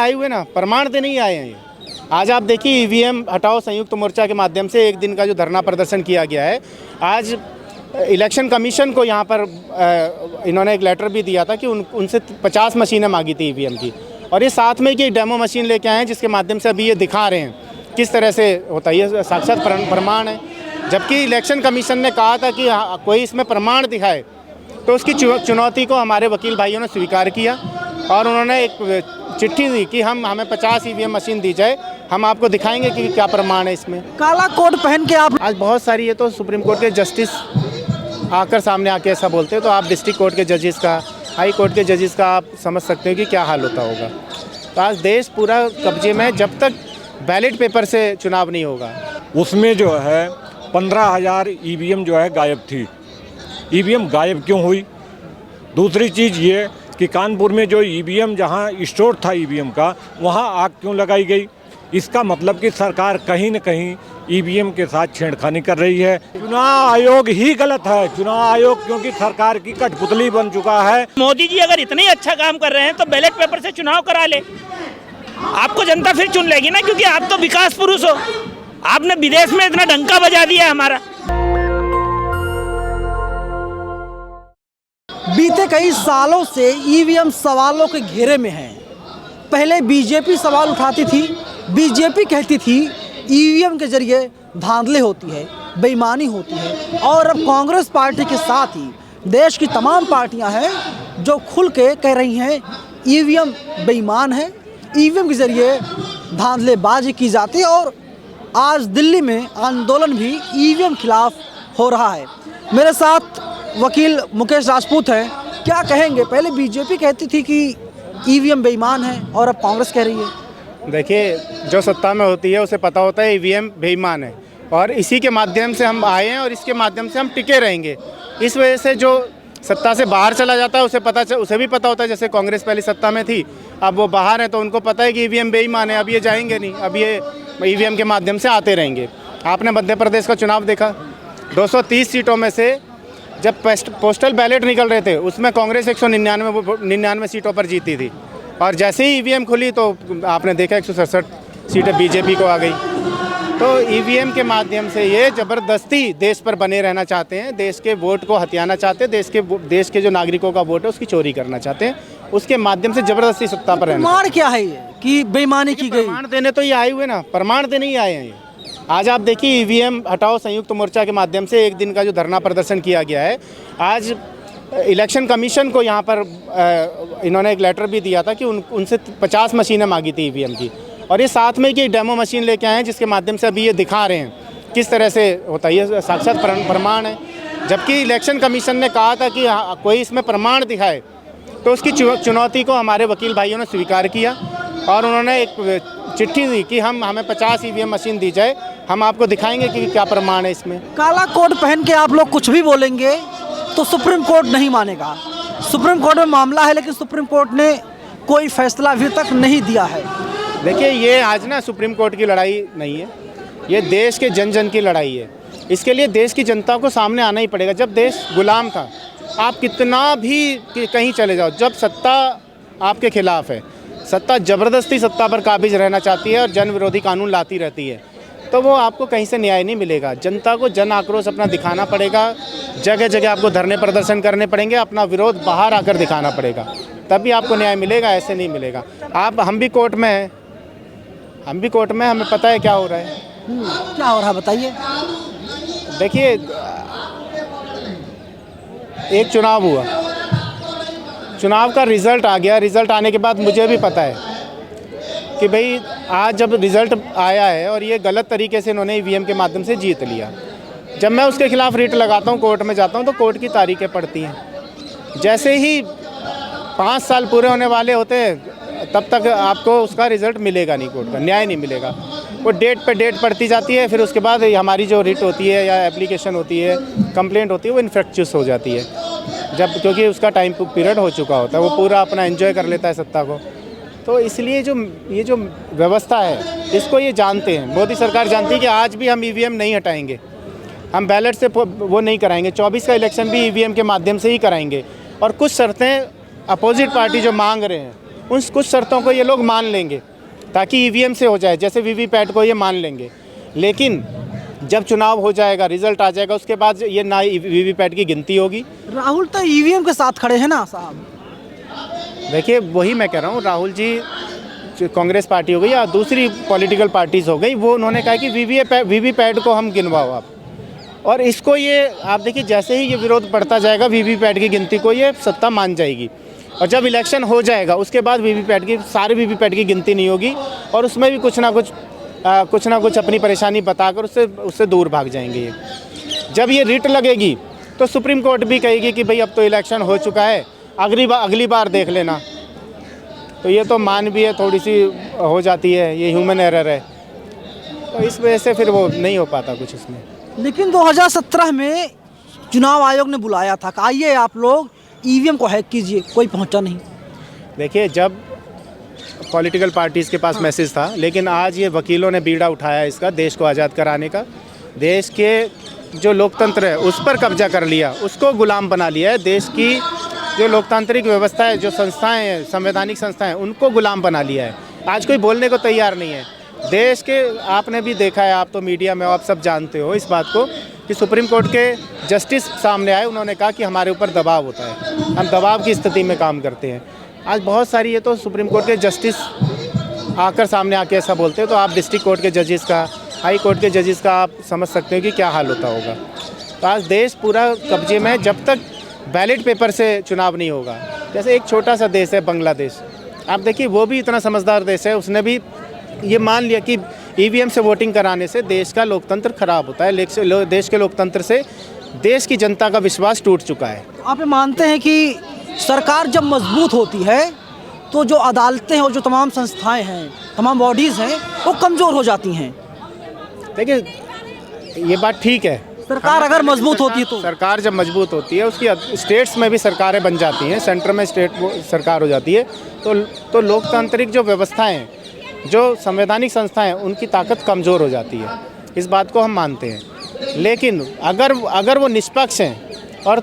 आए हुए ना, प्रमाण देने ही आए हैं ये। आज आप देखिए ईवीएम हटाओ संयुक्त मोर्चा के माध्यम से एक दिन का जो धरना प्रदर्शन किया गया है, आज इलेक्शन कमीशन को यहाँ पर इन्होंने एक लेटर भी दिया था कि उनसे 50 मशीनें मांगी थी ईवीएम की, और ये साथ में कि डेमो मशीन लेके आए हैं जिसके माध्यम से अभी ये दिखा रहे हैं किस तरह से होता है। ये साक्षात प्रमाण है, जबकि इलेक्शन कमीशन ने कहा था कि कोई इसमें प्रमाण दिखाए, तो उसकी चुनौती को हमारे वकील भाइयों ने स्वीकार किया और उन्होंने एक चिट्ठी दी कि हमें 50 ईवीएम मशीन दी जाए, हम आपको दिखाएंगे कि क्या प्रमाण है इसमें। काला कोट पहन के आप आज बहुत सारी, ये तो सुप्रीम कोर्ट के जस्टिस आकर सामने आके ऐसा बोलते हैं, तो आप डिस्ट्रिक्ट कोर्ट के जजेस का, हाई कोर्ट के जजेस का आप समझ सकते हो कि क्या हाल होता होगा। तो आज देश पूरा कब्जे में, जब तक बैलेट पेपर से चुनाव नहीं होगा। उसमें जो है 15,000 ईवीएम जो है गायब थी। ईवीएम गायब क्यों हुई? दूसरी चीज़ ये कि कानपुर में जो ईवीएम जहाँ स्टोर था ईवीएम का, वहाँ आग क्यों लगाई गई? इसका मतलब कि सरकार कहीं न कहीं ईवीएम के साथ छेड़खानी कर रही है। चुनाव आयोग ही गलत है, चुनाव आयोग क्योंकि सरकार की कठपुतली बन चुका है। मोदी जी अगर इतने अच्छा काम कर रहे हैं तो बैलेट पेपर से चुनाव करा ले, आपको जनता फिर चुन लेगी ना, क्योंकि आप तो विकास पुरुष हो। आपने विदेश में इतना डंका बजा दिया है हमारा। बीते कई सालों से ईवीएम सवालों के घेरे में है। पहले बीजेपी सवाल उठाती थी, बीजेपी कहती थी ईवीएम के जरिए धांधले होती है, बेईमानी होती है, और अब कांग्रेस पार्टी के साथ ही देश की तमाम पार्टियां हैं जो खुल के कह रही हैं ईवीएम बेईमान है, ईवीएम के जरिए धांधलेबाजी की जाती है। और आज दिल्ली में आंदोलन भी ईवीएम खिलाफ हो रहा है। मेरे साथ वकील मुकेश राजपूत हैं। क्या कहेंगे? पहले बीजेपी कहती थी कि ईवीएम बेईमान है और अब कांग्रेस कह रही है। देखिए, जो सत्ता में होती है उसे पता होता है ईवीएम बेईमान है, और इसी के माध्यम से हम आए हैं और इसके माध्यम से हम टिके रहेंगे। इस वजह से जो सत्ता से बाहर चला जाता है उसे भी पता होता है। जैसे कांग्रेस पहले सत्ता में थी, अब वो बाहर है तो उनको पता है कि ईवीएम बेईमान है, अब ये जाएंगे नहीं, अब ये ईवीएम के माध्यम से आते रहेंगे। आपने मध्य प्रदेश का चुनाव देखा, 230 सीटों में से जब पोस्टल बैलेट निकल रहे थे उसमें कांग्रेस 199 सीटों पर जीती थी, और जैसे ही ईवीएम खुली तो आपने देखा 167 सीटें बीजेपी को आ गई। तो ईवीएम के माध्यम से ये ज़बरदस्ती देश पर बने रहना चाहते हैं, देश के वोट को हथियाना चाहते हैं, देश के जो नागरिकों का वोट है उसकी चोरी करना चाहते हैं, उसके माध्यम से ज़बरदस्ती सत्ता पर रहना। प्रमाण क्या है ये कि बेईमानी की गई? प्रमाण देने तो ये आए हुए ना, प्रमाण देने ही आए हैं ये। आज आप देखिए ईवीएम हटाओ संयुक्त मोर्चा के माध्यम से एक दिन का जो धरना प्रदर्शन किया गया है, आज इलेक्शन कमीशन को यहाँ पर इन्होंने एक लेटर भी दिया था कि उनसे 50 मशीनें मांगी थी ईवीएम की, और ये साथ में कि डेमो मशीन लेके आए हैं जिसके माध्यम से अभी ये दिखा रहे हैं किस तरह से होता है। ये साक्षात प्रमाण है, जबकि इलेक्शन कमीशन ने कहा था कि कोई इसमें प्रमाण दिखाए, तो उसकी चुनौती को हमारे वकील भाइयों ने स्वीकार किया और उन्होंने एक चिट्ठी दी कि हमें 50 ईवीएम मशीन दी जाए, हम आपको दिखाएंगे कि क्या प्रमाण है इसमें। काला कोट पहन के आप लोग कुछ भी बोलेंगे तो सुप्रीम कोर्ट नहीं मानेगा। सुप्रीम कोर्ट में मामला है, लेकिन सुप्रीम कोर्ट ने कोई फैसला अभी तक नहीं दिया है। देखिए, ये आज ना सुप्रीम कोर्ट की लड़ाई नहीं है, ये देश के जन जन की लड़ाई है। इसके लिए देश की जनता को सामने आना ही पड़ेगा। जब देश गुलाम था, आप कितना भी कहीं चले जाओ, जब सत्ता आपके खिलाफ है, सत्ता ज़बरदस्ती सत्ता पर काबिज रहना चाहती है और जन विरोधी कानून लाती रहती है, तो वो आपको कहीं से न्याय नहीं मिलेगा। जनता को जन आक्रोश अपना दिखाना पड़ेगा, जगह जगह आपको धरने प्रदर्शन करने पड़ेंगे, अपना विरोध बाहर आकर दिखाना पड़ेगा, तभी आपको न्याय मिलेगा, ऐसे नहीं मिलेगा। हम भी कोर्ट में हैं, हमें पता है क्या हो रहा है। क्या हो रहा है बताइए। देखिए, एक चुनाव हुआ, चुनाव का रिज़ल्ट आ गया, रिज़ल्ट आने के बाद मुझे भी पता है कि भाई आज जब रिज़ल्ट आया है और ये गलत तरीके से इन्होंने ईवीएम के माध्यम से जीत लिया, जब मैं उसके खिलाफ रिट लगाता हूँ, कोर्ट में जाता हूँ, तो कोर्ट की तारीखें पड़ती हैं। जैसे ही 5 साल पूरे होने वाले होते हैं तब तक आपको उसका रिज़ल्ट मिलेगा नहीं, कोर्ट का न्याय नहीं मिलेगा। वो डेट पे डेट पड़ती जाती है, फिर उसके बाद हमारी जो रिट होती है या एप्लीकेशन होती है, कंप्लेंट होती है, वो इन्फेक्चुअस हो जाती है, जब क्योंकि उसका टाइम पीरियड हो चुका होता है, वो पूरा अपना एंजॉय कर लेता है सत्ता को। तो इसलिए ये जो व्यवस्था है, इसको ये जानते हैं, मोदी सरकार जानती है कि आज भी हम ईवीएम नहीं हटाएंगे, हम बैलेट से वो नहीं कराएंगे, 24 का इलेक्शन भी ईवीएम के माध्यम से ही कराएंगे। और कुछ शर्तें अपोजिट पार्टी जो मांग रहे हैं उन कुछ शर्तों को ये लोग मान लेंगे ताकि ईवीएम से हो जाए, जैसे वीवीपैट को ये मान लेंगे। लेकिन जब चुनाव हो जाएगा, रिजल्ट आ जाएगा, उसके बाद ये ना वीवीपैट की गिनती होगी। राहुल तो ईवीएम के साथ खड़े हैं ना साहब। देखिए वही मैं कह रहा हूँ, राहुल जी कांग्रेस पार्टी हो गई या दूसरी पॉलिटिकल पार्टीज़ हो गई, वो उन्होंने कहा कि वीवीपैट को हम गिनवाओ आप। और इसको ये आप देखिए, जैसे ही ये विरोध बढ़ता जाएगा वीवीपैट की गिनती को ये सत्ता मान जाएगी। और जब इलेक्शन हो जाएगा उसके बाद सारे वीवीपैट की गिनती नहीं होगी और उसमें भी कुछ ना कुछ अपनी परेशानी बताकर उससे दूर भाग जाएंगे ये। जब ये रिट लगेगी तो सुप्रीम कोर्ट भी कहेगी कि भाई अब तो इलेक्शन हो चुका है, अगली बार देख लेना। तो ये तो मान भी है, थोड़ी सी हो जाती है, ये ह्यूमन एरर है, तो इस वजह से फिर वो नहीं हो पाता कुछ इसमें। लेकिन 2017 में चुनाव आयोग ने बुलाया था कि आइए आप लोग ईवीएम को हैक कीजिए, कोई पहुंचा नहीं। देखिए जब पॉलिटिकल पार्टीज़ के पास मैसेज था, लेकिन आज ये वकीलों ने बीड़ा उठाया इसका, देश को आज़ाद कराने का। देश के जो लोकतंत्र है उस पर कब्जा कर लिया, उसको गुलाम बना लिया है। देश की जो लोकतांत्रिक व्यवस्था है, जो संस्थाएं हैं, संवैधानिक संस्थाएं, उनको गुलाम बना लिया है। आज कोई बोलने को तैयार नहीं है। देश के आपने भी देखा है, आप तो मीडिया में आप सब जानते हो इस बात को कि सुप्रीम कोर्ट के जस्टिस सामने आए, उन्होंने कहा कि हमारे ऊपर दबाव होता है, हम दबाव की स्थिति में काम करते हैं। आज बहुत सारी ये तो सुप्रीम कोर्ट के जस्टिस आकर सामने आके ऐसा बोलते हैं, तो आप डिस्ट्रिक्ट कोर्ट के जजेस का, हाई कोर्ट के जजेस का आप समझ सकते हो कि क्या हाल होता होगा। तो आज देश पूरा कब्जे में है जब तक बैलेट पेपर से चुनाव नहीं होगा। जैसे एक छोटा सा देश है बांग्लादेश, आप देखिए वो भी इतना समझदार देश है, उसने भी ये मान लिया कि ईवीएम से वोटिंग कराने से देश का लोकतंत्र खराब होता है। देश के लोकतंत्र से देश की जनता का विश्वास टूट चुका है। तो आप ये मानते हैं कि सरकार जब मजबूत होती है तो जो अदालतें हैं और जो तमाम संस्थाएं हैं, तमाम बॉडीज़ हैं, वो कमज़ोर हो जाती हैं। देखिए ये बात ठीक है, सरकार अगर मजबूत होती है तो सरकार जब मजबूत होती है, उसकी स्टेट्स में भी सरकारें बन जाती हैं, सेंटर में स्टेट सरकार हो जाती है, तो लोकतांत्रिक जो व्यवस्थाएं हैं, जो संवैधानिक संस्थाएं हैं, उनकी ताकत कमज़ोर हो जाती है। इस बात को हम मानते हैं। लेकिन अगर वो निष्पक्ष हैं और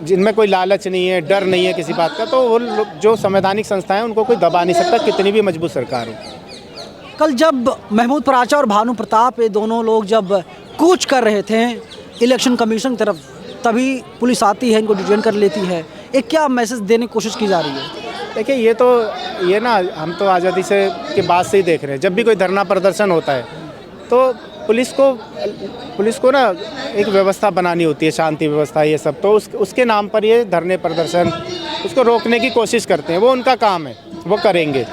जिनमें कोई लालच नहीं है, डर नहीं है किसी बात का, तो वो जो संवैधानिक संस्थाएं हैं उनको कोई दबा नहीं सकता, कितनी भी मजबूत सरकार हो। कल जब महमूद पराचा और भानु प्रताप, ये दोनों लोग जब कूच कर रहे थे इलेक्शन कमीशन की तरफ, तभी पुलिस आती है, इनको डिटेन कर लेती है। एक क्या मैसेज देने की कोशिश की जा रही है? देखिए ये ना हम तो आज़ादी से के बाद से ही देख रहे हैं, जब भी कोई धरना प्रदर्शन होता है तो पुलिस को ना एक व्यवस्था बनानी होती है, शांति व्यवस्था, ये सब। तो उसके नाम पर ये धरने प्रदर्शन उसको रोकने की कोशिश करते हैं, वो उनका काम है, वो करेंगे।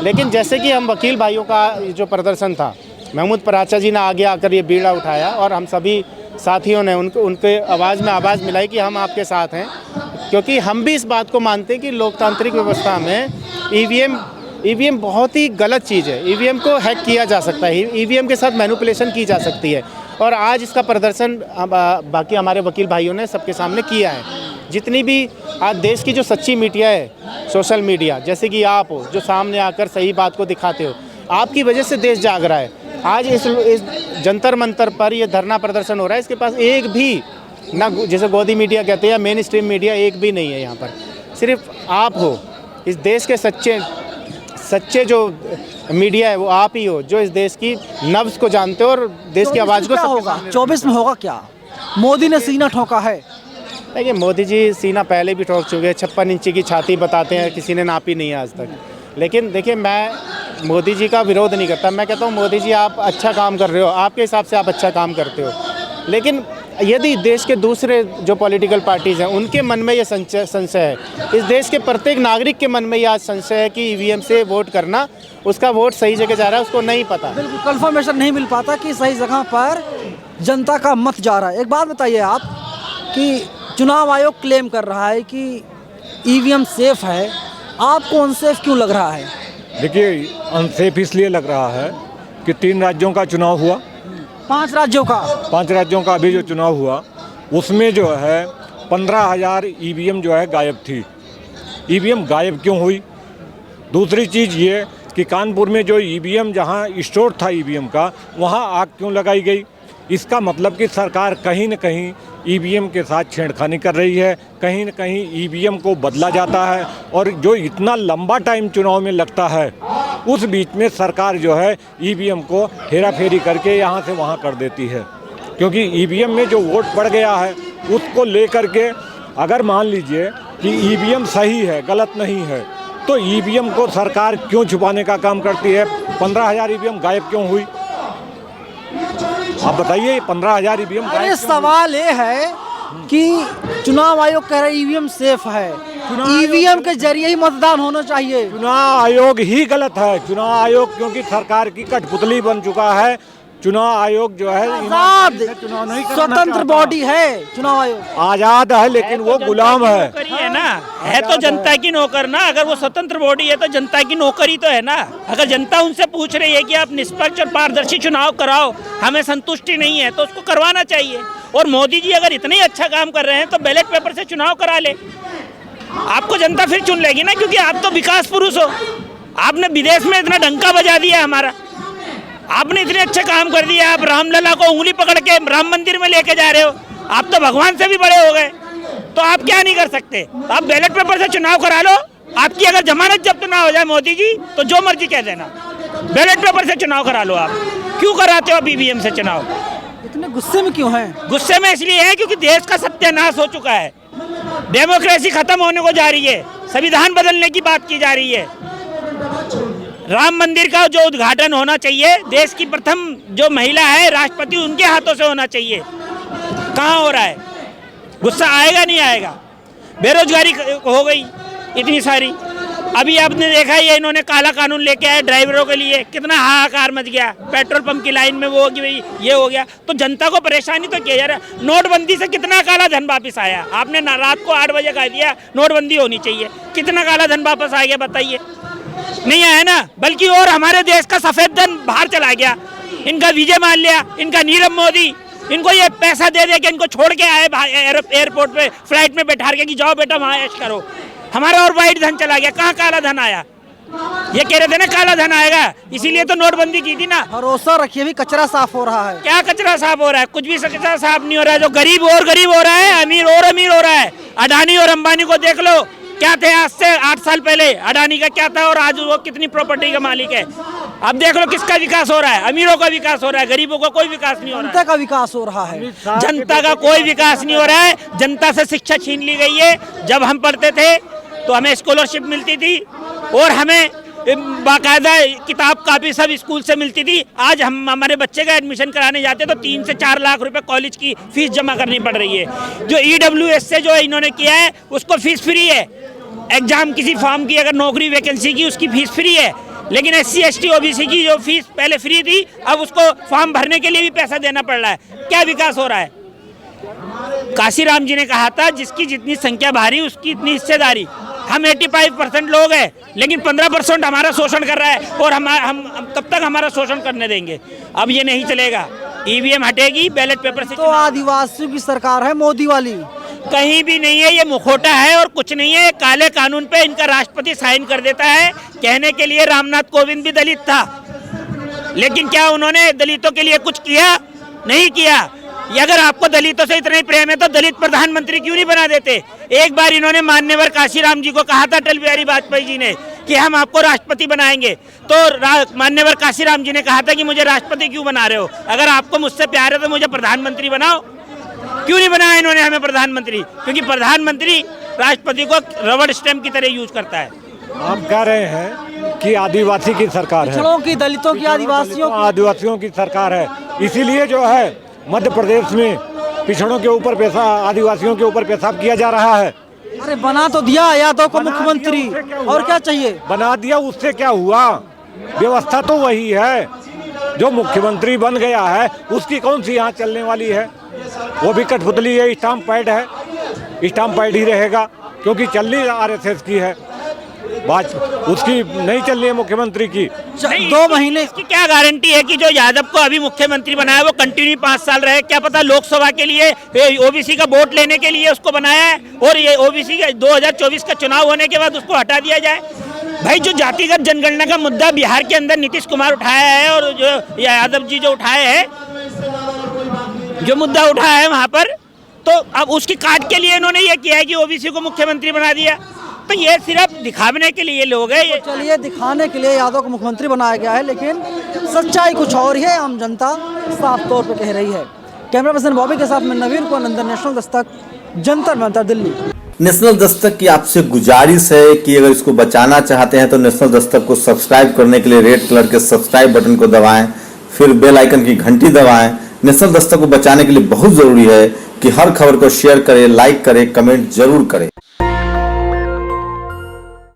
लेकिन जैसे कि हम वकील भाइयों का जो प्रदर्शन था, महमूद पराचा जी ने आगे आकर ये बीड़ा उठाया और हम सभी साथियों ने उनके आवाज़ में आवाज़ मिलाई कि हम आपके साथ हैं, क्योंकि हम भी इस बात को मानते हैं कि लोकतांत्रिक व्यवस्था में ईवीएम बहुत ही गलत चीज़ है। ईवीएम को हैक किया जा सकता है, ईवीएम के साथ मैनिपुलेशन की जा सकती है, और आज इसका प्रदर्शन बाकी हमारे वकील भाइयों ने सबके सामने किया है। जितनी भी आज देश की जो सच्ची मीडिया है, सोशल मीडिया, जैसे कि आप हो, जो सामने आकर सही बात को दिखाते हो, आपकी वजह से देश जाग रहा है। आज इस जंतर मंतर पर ये धरना प्रदर्शन हो रहा है, इसके पास एक भी ना, जैसे गोदी मीडिया कहते हैं, मेन स्ट्रीम मीडिया एक भी नहीं है यहाँ पर। सिर्फ आप हो, इस देश के सच्चे जो मीडिया है वो आप ही हो, जो इस देश की नब्ज़ को जानते हो और देश की आवाज़ को। होगा 24 में होगा क्या? मोदी ने सीना ठोका है। देखिए मोदी जी सीना पहले भी ठोक चुके हैं, 56 इंची की छाती बताते हैं, किसी ने नापी नहीं है आज तक। लेकिन देखिए मैं मोदी जी का विरोध नहीं करता, मैं कहता हूँ मोदी जी आप अच्छा काम कर रहे हो, आपके हिसाब से आप अच्छा काम करते हो। लेकिन यदि देश के दूसरे जो पॉलिटिकल पार्टीज़ हैं उनके मन में ये संशय है, इस देश के प्रत्येक नागरिक के मन में यह संशय है कि ईवीएम से वोट करना, उसका वोट सही जगह जा रहा है, उसको नहीं पता, बिल्कुल कंफर्मेशन नहीं मिल पाता कि सही जगह पर जनता का मत जा रहा है। एक बात बताइए आप कि चुनाव आयोग क्लेम कर रहा है कि ईवीएम सेफ है, आपको अनसेफ क्यों लग रहा है? देखिए अनसेफ इसलिए लग रहा है कि 3 राज्यों का चुनाव हुआ, 5 राज्यों का 5 राज्यों का अभी जो चुनाव हुआ उसमें जो है 15,000 ईवीएम जो है गायब थी। ईवीएम गायब क्यों हुई? दूसरी चीज़ ये कि कानपुर में जो ईवीएम जहाँ स्टोर था ईवीएम का, वहाँ आग क्यों लगाई गई? इसका मतलब कि सरकार कहीं न कहीं ईवीएम के साथ छेड़खानी कर रही है। कहीं न कहीं ईवीएम को बदला जाता है और जो इतना लंबा टाइम चुनाव में लगता है, उस बीच में सरकार जो है ईवीएम को हेराफेरी करके यहाँ से वहाँ कर देती है। क्योंकि ईवीएम में जो वोट पड़ गया है उसको लेकर के अगर मान लीजिए कि ईवीएम सही है, गलत नहीं है, तो ईवीएम को सरकार क्यों छुपाने का काम करती है? 15,000 ईवीएम गायब क्यों हुई? आप बताइए, 15,000 ईवीएम गायब अरे सवाल ये है कि चुनाव आयोग कह रहा है ईवीएम सेफ है, ईवीएम के जरिए ही मतदान होना चाहिए। चुनाव आयोग ही गलत है। चुनाव आयोग क्योंकि सरकार की कठपुतली बन चुका है। चुनाव आयोग जो है आजाद चुनाव नहीं करना स्वतंत्र चाहता। बॉडी है चुनाव आयोग, आजाद है लेकिन वो गुलाम है। नौकरी है ना, है तो जनता की नौकर ना। अगर वो स्वतंत्र बॉडी है तो जनता की नौकरी तो है ना। अगर जनता उनसे पूछ रही है कि आप निष्पक्ष और पारदर्शी चुनाव कराओ, हमें संतुष्टि नहीं है, तो उसको करवाना चाहिए। और मोदी जी अगर इतना ही अच्छा काम कर रहे हैं तो बैलेट पेपर से चुनाव करा ले, आपको जनता फिर चुन लेगी ना, क्योंकि आप तो विकास पुरुष हो। आपने विदेश में इतना डंका बजा दिया हमारा, आपने इतने अच्छे काम कर दिए। आप रामलला को उंगली पकड़ के राम मंदिर में लेके जा रहे हो, आप तो भगवान से भी बड़े हो गए, तो आप क्या नहीं कर सकते? आप बैलेट पेपर से चुनाव करा लो। आपकी अगर जमानत जब्त ना हो जाए मोदी जी, तो जो मर्जी कह देना, बैलेट पेपर से चुनाव करा लो। आप क्यों कराते हो ईवीएम से चुनाव? इतने गुस्से में क्यों हैं? गुस्से में इसलिए है क्योंकि देश का सत्यानाश हो चुका है, डेमोक्रेसी खत्म होने को जा रही है, संविधान बदलने की बात की जा रही है। राम मंदिर का जो उद्घाटन होना चाहिए, देश की प्रथम जो महिला है राष्ट्रपति, उनके हाथों से होना चाहिए, कहाँ हो रहा है? गुस्सा आएगा नहीं आएगा? बेरोजगारी हो गई इतनी सारी। अभी आपने देखा ये इन्होंने काला कानून लेके आए ड्राइवरों के लिए, कितना हाहाकार मच गया। पेट्रोल पंप की लाइन में वो होगी भाई, ये हो गया, तो जनता को परेशानी तो किया जा रहा है। नोटबंदी से कितना काला धन वापस आया? आपने रात को 8 बजे कह दिया नोटबंदी होनी चाहिए, कितना काला धन वापस आ गया बताइए? नहीं आया ना, बल्कि और हमारे देश का सफेद धन बाहर चला गया। इनका विजय माल्या, इनका नीरव मोदी, इनको ये पैसा दे दे के इनको छोड़ के आए एयरपोर्ट पे, फ्लाइट में बैठा के कि जाओ बेटा वहाँ ऐश करो। हमारा और वाइट धन चला गया। कहाँ काला धन आया? ये कह रहे थे ना काला धन आएगा, इसीलिए तो नोटबंदी की थी ना। भरोसा रखिए, भी कचरा साफ हो रहा है। क्या कचरा साफ हो रहा है? कुछ भी कचरा साफ नहीं हो रहा है। जो गरीब और गरीब हो रहा है, अमीर और अमीर हो रहा है। अडानी और अंबानी को देख लो, क्या थे आज से 8 साल पहले, अडानी का क्या था और आज वो कितनी प्रॉपर्टी का मालिक है। अब देख लो किसका विकास हो रहा है? अमीरों का विकास हो रहा है, गरीबों का कोई विकास नहीं हो रहा है। जनता का विकास हो रहा है, जनता का कोई विकास नहीं हो रहा है। जनता से शिक्षा छीन ली गई है। जब हम पढ़ते थे तो हमें स्कॉलरशिप मिलती थी और हमें बाकायदा किताब कापी सब स्कूल से मिलती थी। आज हम हमारे बच्चे का एडमिशन कराने जाते तो 3 से 4 लाख रुपए कॉलेज की फीस जमा करनी पड़ रही है। जो EWS से जो इन्होंने किया है उसको फीस फ्री है। एग्जाम किसी फॉर्म की अगर नौकरी वैकेंसी की, उसकी फीस फ्री है। लेकिन SC ST OBC की जो फीस पहले फ्री थी, अब उसको फॉर्म भरने के लिए भी पैसा देना पड़ रहा है। क्या विकास हो रहा है? काशीराम जी ने कहा था जिसकी जितनी संख्या भारी उसकी इतनी हिस्सेदारी। हम 85% लोग हैं, लेकिन 15% हमारा शोषण कर रहा है। और हम कब तक हमारा शोषण करने देंगे? अब ये नहीं चलेगा। EVM हटेगी, बैलेट पेपर से। तो आदिवासियों की सरकार है मोदी वाली? कहीं भी नहीं है, ये मुखौटा है और कुछ नहीं है। काले कानून पे इनका राष्ट्रपति साइन कर देता है। कहने के लिए रामनाथ कोविंद भी दलित था, लेकिन क्या उन्होंने दलितों के लिए कुछ किया? नहीं किया। ये अगर आपको दलितों से इतना ही प्रेम है तो दलित प्रधानमंत्री क्यों नहीं बना देते? एक बार इन्होंने माननीय काशीराम जी को कहा था, अटल बिहारी वाजपेयी जी ने, कि हम आपको राष्ट्रपति बनाएंगे। तो माननीय काशीराम जी ने कहा था कि मुझे राष्ट्रपति क्यों बना रहे हो? अगर आपको मुझसे प्यार है तो मुझे प्रधानमंत्री बनाओ। क्यों नहीं बनाया इन्होंने हमें प्रधानमंत्री? क्योंकि प्रधानमंत्री राष्ट्रपति को रबड़ स्टैंप की तरह यूज करता है। आप कह रहे हैं कि आदिवासी की सरकार है, पिछड़ों की, दलितों की, आदिवासियों की सरकार है। इसीलिए जो है मध्य प्रदेश में पिछड़ों के ऊपर पैसा, आदिवासियों के ऊपर पेशाब किया जा रहा है। अरे बना तो दिया यादव को मुख्यमंत्री, और क्या चाहिए? बना दिया, उससे क्या हुआ? व्यवस्था तो वही है। जो मुख्यमंत्री बन गया है उसकी कौन सी यहाँ चलने वाली है? वो भी कठपुतली है, स्टाम्प पैड है, स्टाम्प पैड ही रहेगा, क्योंकि चलनी RSS की है। बात उसकी नहीं चल रही है मुख्यमंत्री की। 2 महीने इसकी क्या गारंटी है कि जो यादव को अभी मुख्यमंत्री बनाया वो कंटिन्यू 5 साल रहे? क्या पता लोकसभा के लिए OBC का वोट लेने के लिए उसको बनाया है और ये OBC का 2024 का चुनाव होने के बाद उसको हटा दिया जाए। भाई जो जातिगत जनगणना का मुद्दा बिहार के अंदर नीतीश कुमार उठाया है और जो यादव जी जो उठाए हैं, जो मुद्दा उठाया है वहाँ पर, तो अब उसकी काट के लिए इन्होंने ये किया है कि ओबीसी को मुख्यमंत्री बना दिया। तो ये सिर्फ दिखाने के लिए लोग हैं ये। चलिए, दिखाने के लिए यादव को मुख्यमंत्री बनाया गया है, लेकिन सच्चाई कुछ और ही है, आम जनता साफ तौर पे कह रही है। कैमरा पर्सन बॉबी के साथ में नवीन को नंदन, नेशनल दस्तक, जंतर मंतर, दिल्ली। नेशनल दस्तक की आपसे गुजारिश है कि अगर इसको बचाना चाहते हैं तो नेशनल दस्तक को सब्सक्राइब करने के लिए रेड कलर के सब्सक्राइब बटन को दबाएं, फिर बेल आइकन की घंटी दबाएं। नेशनल दस्तक को बचाने के लिए बहुत जरूरी है कि हर खबर को शेयर करें, लाइक करें, कमेंट जरूर करें।